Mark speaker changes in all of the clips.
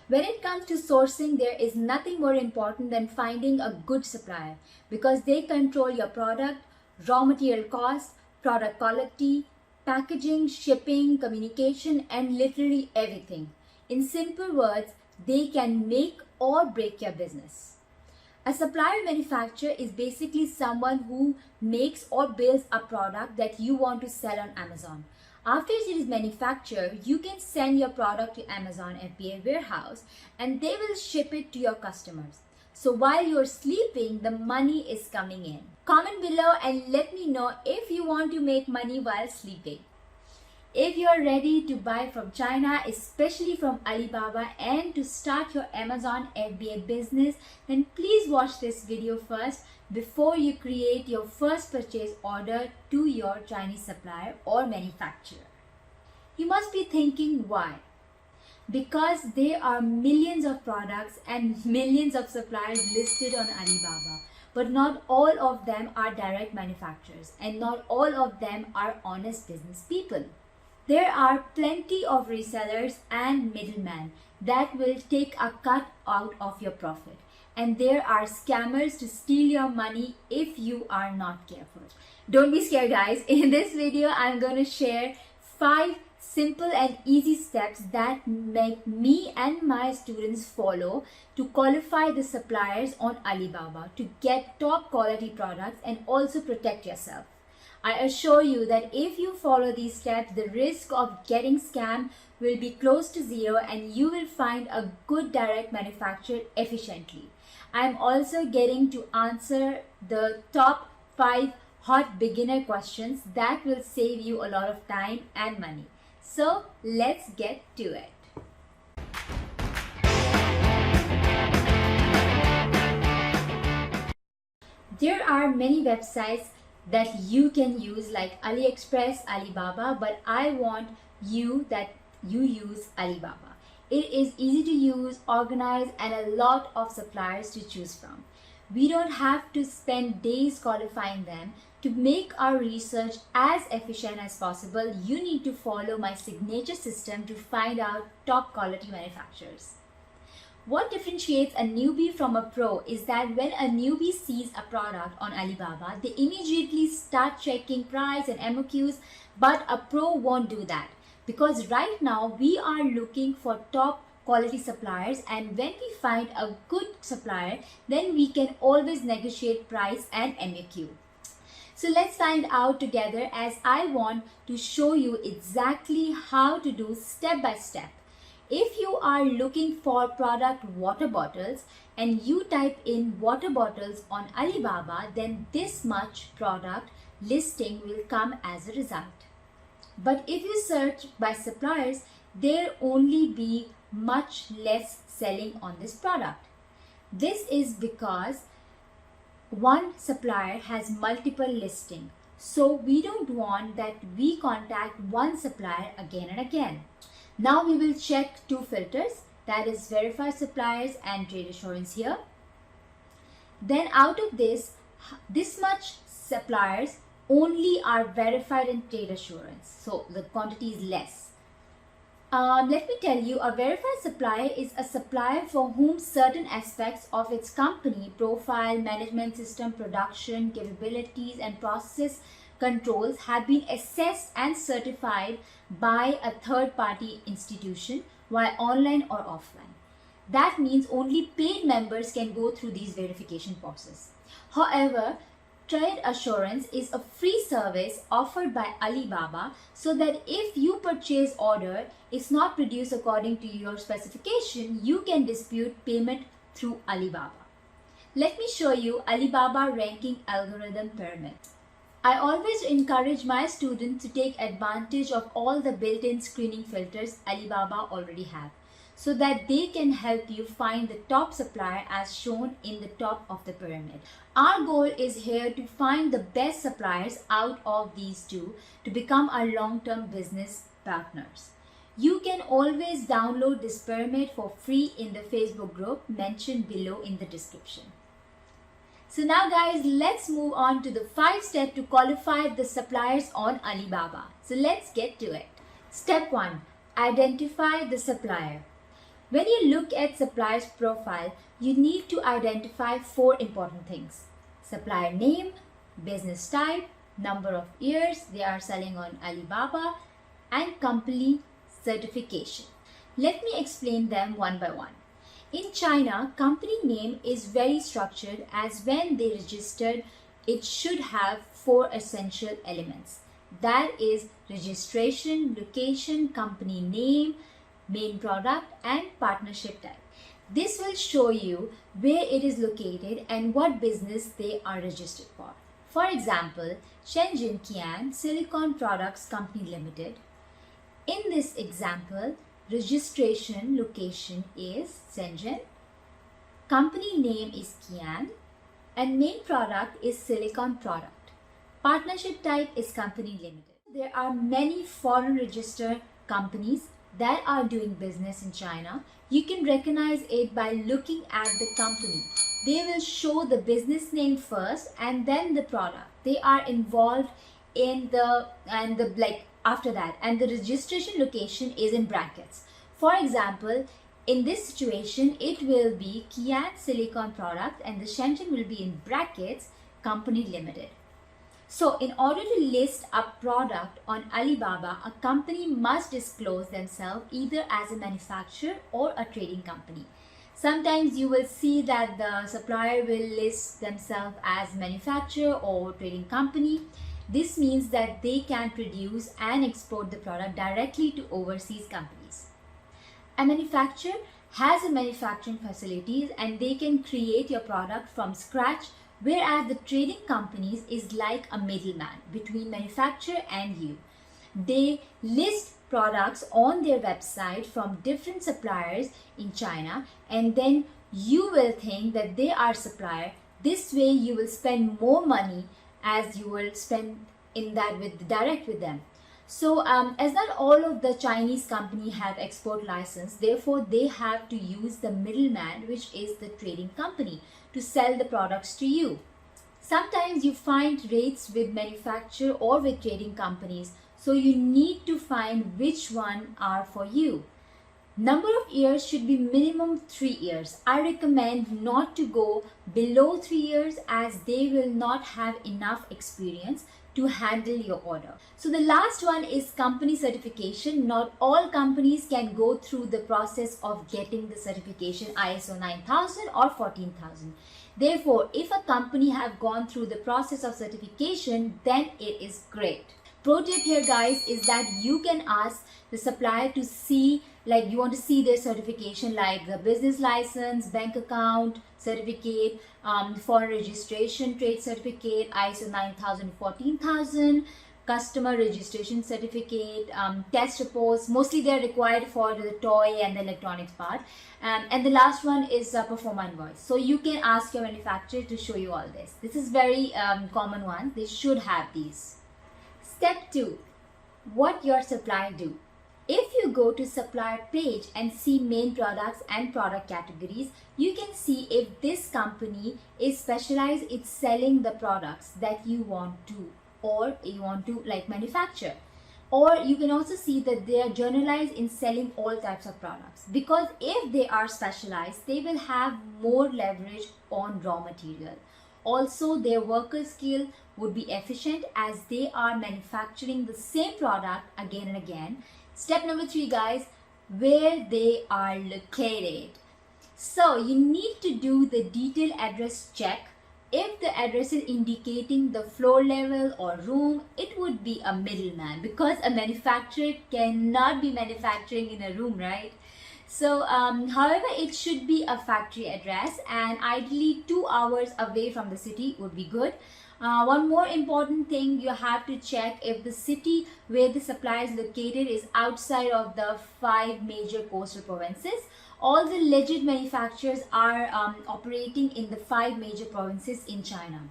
Speaker 1: When it comes to sourcing, there is nothing more important than finding a good supplier because they control your product, raw material cost, product quality, packaging, shipping, communication, and literally everything. In simple words, they can make or break your business. A supplier manufacturer is basically someone who makes or builds a product that you want to sell on Amazon. After it is manufactured, you can send your product to Amazon FBA warehouse and they will ship it to your customers. So while you're sleeping, the money is coming in. Comment below and let me know if you want to make money while sleeping. If you are ready to buy from China, especially from Alibaba, and to start your Amazon FBA business, then please watch this video first before you create your first purchase order to your Chinese supplier or manufacturer. You must be thinking why? Because there are millions of products and millions of suppliers listed on Alibaba, but not all of them are direct manufacturers and not all of them are honest business people. There are plenty of resellers and middlemen that will take a cut out of your profit. And there are scammers to steal your money if you are not careful. Don't be scared, guys. In this video, I'm going to share 5 simple and easy steps that make me and my students follow to qualify the suppliers on Alibaba to get top quality products and also protect yourself. I assure you that if you follow these steps, the risk of getting scammed will be close to zero and you will find a good direct manufacturer efficiently. I'm also getting to answer the top 5 hot beginner questions that will save you a lot of time and money. So let's get to it. There are many websites that you can use like AliExpress, Alibaba, but I want you that you use Alibaba. It is easy to use, organized, and a lot of suppliers to choose from. We don't have to spend days qualifying them. To make our research as efficient as possible, you need to follow my signature system to find out top quality manufacturers. What differentiates a newbie from a pro is that when a newbie sees a product on Alibaba, they immediately start checking price and MOQs, but a pro won't do that because right now we are looking for top quality suppliers, and when we find a good supplier, then we can always negotiate price and MOQ. So let's find out together as I want to show you exactly how to do step by step. If you are looking for product water bottles and you type in water bottles on Alibaba, then this much product listing will come as a result. But if you search by suppliers, there only be much less selling on this product. This is because one supplier has multiple listings. So we don't want that we contact one supplier again and again. Now we will check 2 filters, that is verified suppliers and trade assurance here. Then out of this much suppliers only are verified in trade assurance. So the quantity is less. Let me tell you, a verified supplier is a supplier for whom certain aspects of its company, profile, management system, production, capabilities and process controls have been assessed and certified by a third-party institution, while online or offline. That means only paid members can go through these verification processes. However, trade assurance is a free service offered by Alibaba so that if you purchase order is not produced according to your specification, you can dispute payment through Alibaba. Let me show you Alibaba ranking algorithm pyramid. I always encourage my students to take advantage of all the built-in screening filters Alibaba already have so that they can help you find the top supplier as shown in the top of the pyramid. Our goal is here to find the best suppliers out of these 2 to become our long-term business partners. You can always download this pyramid for free in the Facebook group mentioned below in the description. So now guys, let's move on to the 5 steps to qualify the suppliers on Alibaba. So let's get to it. Step 1. Identify the supplier. When you look at supplier's profile, you need to identify 4 important things: supplier name, business type, number of years they are selling on Alibaba, and company certification. Let me explain them one by one. In China, company name is very structured, as when they registered, it should have 4 essential elements. That is registration, location, company name, main product, and partnership type. This will show you where it is located and what business they are registered for. For example, Shenzhen Qian Silicon Products Company Limited. In this example, registration location is Shenzhen, company name is Qian, and main product is silicon product. Partnership type is company limited. There are many foreign registered companies that are doing business in China. You can recognize it by looking at the company. They will show the business name first and then the product. They are involved in after that, and the registration location is in brackets. For example, in this situation, it will be Qian Silicon Product and the Shenzhen will be in brackets Company Limited. So in order to list a product on Alibaba, a company must disclose themselves either as a manufacturer or a trading company. Sometimes you will see that the supplier will list themselves as manufacturer or trading company. This means that they can produce and export the product directly to overseas companies. A manufacturer has a manufacturing facilities and they can create your product from scratch, whereas the trading companies is like a middleman between manufacturer and you. They list products on their website from different suppliers in China, and then you will think that they are supplier. This way you will spend more money as you will spend in that direct with them. So as not all of the Chinese company have export license, therefore they have to use the middleman, which is the trading company, to sell the products to you. Sometimes you find rates with manufacturer or with trading companies, so you need to find which one are for you. Number of years should be minimum 3 years. I recommend not to go below 3 years, as they will not have enough experience to handle your order. So the last one is company certification. Not all companies can go through the process of getting the certification ISO 9000 or 14000. Therefore, if a company have gone through the process of certification, then it is great. Pro tip here, guys, is that you can ask the supplier to see, like you want to see their certification, like the business license, bank account certificate, foreign registration trade certificate, ISO 9000 14000, customer registration certificate, test reports. Mostly they're required for the toy and the electronics part. And the last one is a performa invoice. So you can ask your manufacturer to show you all this. This is very common one. They should have these. Step 2. What your supplier do. If you go to supplier page and see main products and product categories, you can see if this company is specialized in selling the products that you want to, or you want to like manufacture. Or you can also see that they are generalized in selling all types of products, because if they are specialized, they will have more leverage on raw material. Also, their worker skill would be efficient, as they are manufacturing the same product again and again. Step number 3, guys, where they are located. So you need to do the detailed address check. If the address is indicating the floor level or room, it would be a middleman, because a manufacturer cannot be manufacturing in a room, right? So however, it should be a factory address, and ideally 2 hours away from the city would be good. One more important thing, you have to check if the city where the supplier is located is outside of the 5 major coastal provinces. All the legit manufacturers are operating in the 5 major provinces in China.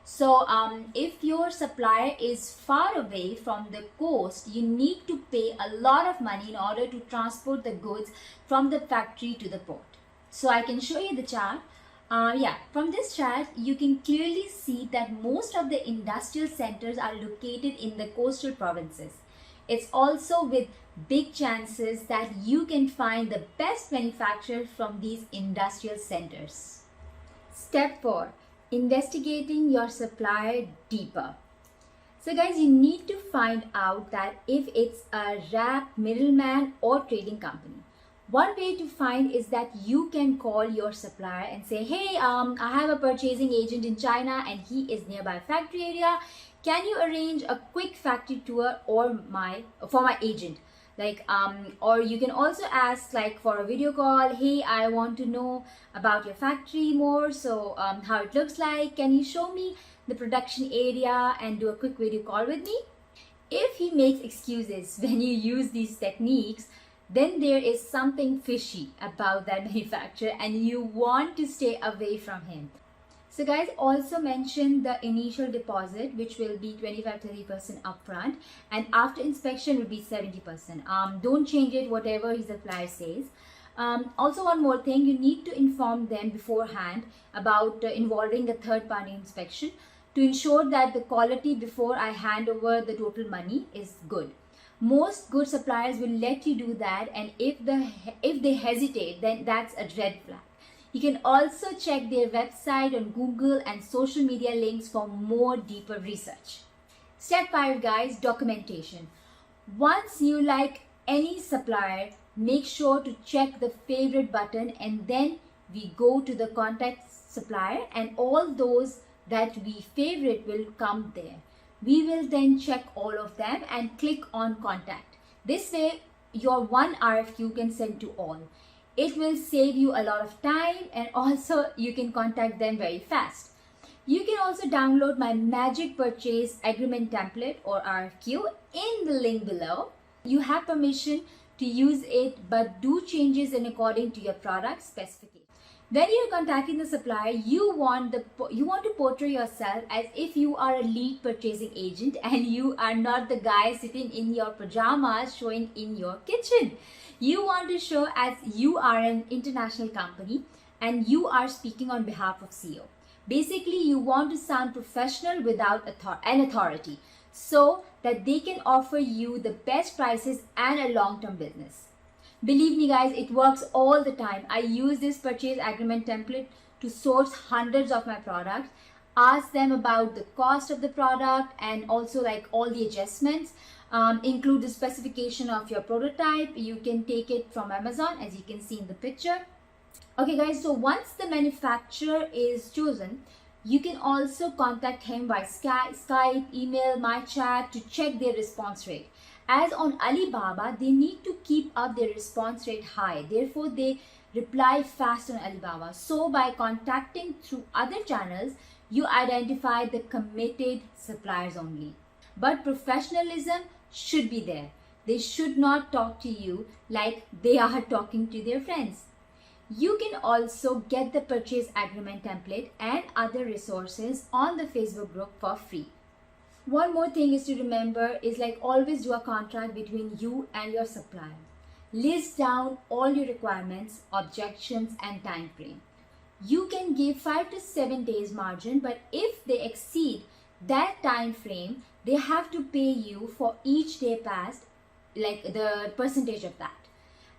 Speaker 1: So if your supplier is far away from the coast, you need to pay a lot of money in order to transport the goods from the factory to the port. So I can show you the chart. From this chart, you can clearly see that most of the industrial centers are located in the coastal provinces. It's also with big chances that you can find the best manufacturers from these industrial centers. Step 4. Investigating your supplier deeper. So guys, you need to find out that if it's a wrap, middleman or trading company. One way to find is that you can call your supplier and say, hey, I have a purchasing agent in China and he is nearby factory area. Can you arrange a quick factory tour for my agent? Or you can also ask for a video call, hey, I want to know about your factory more, so how it looks like. Can you show me the production area and do a quick video call with me? If he makes excuses when you use these techniques, then there is something fishy about that manufacturer and you want to stay away from him. So guys, also mention the initial deposit, which will be 25-30% upfront, and after inspection will be 70%. Don't change it whatever his supplier says. Also, one more thing, you need to inform them beforehand about involving a third-party inspection to ensure that the quality before I hand over the total money is good. Most good suppliers will let you do that, and if they hesitate, then that's a red flag. You can also check their website on Google and social media links for more deeper research. Step 5 guys, documentation. Once you like any supplier, make sure to check the favorite button and then we go to the contact supplier and all those that we favorite will come there. We will then check all of them and click on contact. This way your one RFQ can send to all. It will save you a lot of time and also you can contact them very fast. You can also download my magic purchase agreement template or RFQ in the link below. You have permission to use it, but do changes in according to your product specification. When you're contacting the supplier, you want to portray yourself as if you are a lead purchasing agent and you are not the guy sitting in your pajamas showing in your kitchen. You want to show as you are an international company and you are speaking on behalf of CEO. Basically, you want to sound professional without an authority so that they can offer you the best prices and a long-term business. Believe me guys, it works all the time. I use this purchase agreement template to source hundreds of my products, ask them about the cost of the product and also all the adjustments, include the specification of your prototype. You can take it from Amazon as you can see in the picture. Okay guys, so once the manufacturer is chosen, you can also contact him by Skype, email, my chat to check their response rate. As on Alibaba, they need to keep up their response rate high. Therefore, they reply fast on Alibaba. So by contacting through other channels, you identify the committed suppliers only. But professionalism should be there. They should not talk to you like they are talking to their friends. You can also get the purchase agreement template and other resources on the Facebook group for free. One more thing is to remember is always do a contract between you and your supplier. List down all your requirements, objections and time frame. You can give 5 to 7 days margin, but if they exceed that time frame, they have to pay you for each day passed, the percentage of that.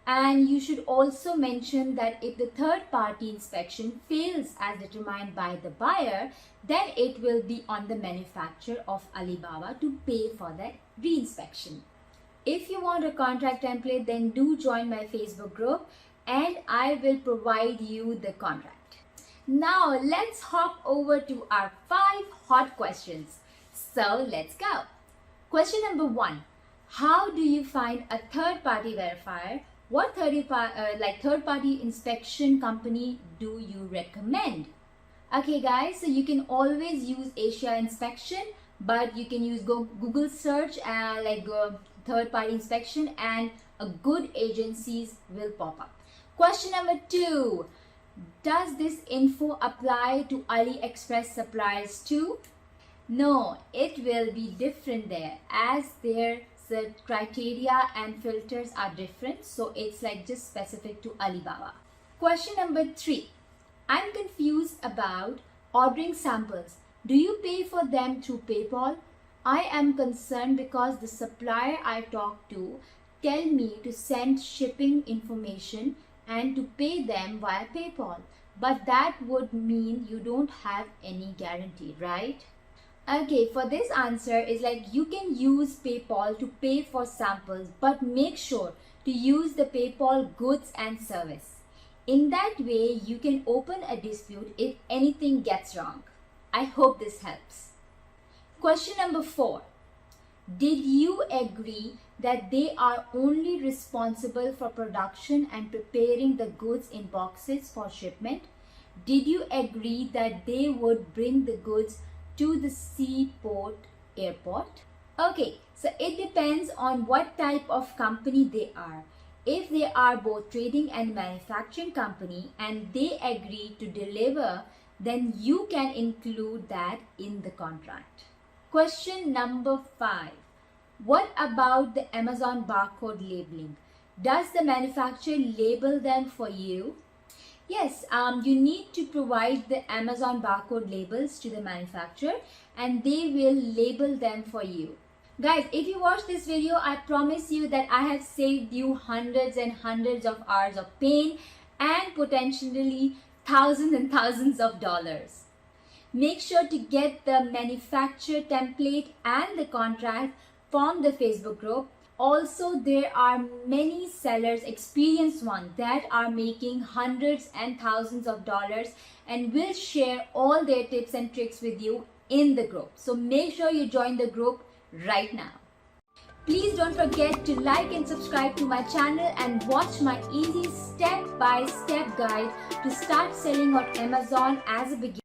Speaker 1: And you should also mention that if the third party inspection fails as determined by the buyer, then it will be on the manufacturer of Alibaba to pay for that reinspection. If you want a contract template, then do join my Facebook group and I will provide you the contract. Now let's hop over to our 5 hot questions. So let's go. Question number 1. How do you find a third party verifier? What third-party inspection company do you recommend? Okay guys, so you can always use Asia Inspection, but you can use Google search third-party inspection and a good agencies will pop up. Question number 2. Does this info apply to AliExpress suppliers too? No, it will be different there as their criteria and filters are different, so it's just specific to Alibaba. Question number 3. I'm confused about ordering samples. Do you pay for them through PayPal? I am concerned because the supplier I talk to tell me to send shipping information and to pay them via PayPal. But that would mean you don't have any guarantee, right? Okay, for this answer is like you can use PayPal to pay for samples, but make sure to use the PayPal goods and service. In that way, you can open a dispute if anything gets wrong. I hope this helps. Question number 4. Did you agree that they are only responsible for production and preparing the goods in boxes for shipment? Did you agree that they would bring the goods to the seaport airport? Okay, so it depends on what type of company they are. If they are both trading and manufacturing company and they agree to deliver, then you can include that in the contract. Question number 5. What about the Amazon barcode labeling? Does the manufacturer label them for you? Yes, you need to provide the Amazon barcode labels to the manufacturer and they will label them for you. Guys, if you watch this video, I promise you that I have saved you hundreds and hundreds of hours of pain and potentially thousands and thousands of dollars. Make sure to get the manufacturer template and the contract from the Facebook group. Also, there are many sellers, experienced ones, that are making hundreds and thousands of dollars and will share all their tips and tricks with you in the group. So make sure you join the group right now. Please don't forget to like and subscribe to my channel and watch my easy step-by-step guide to start selling on Amazon as a beginner.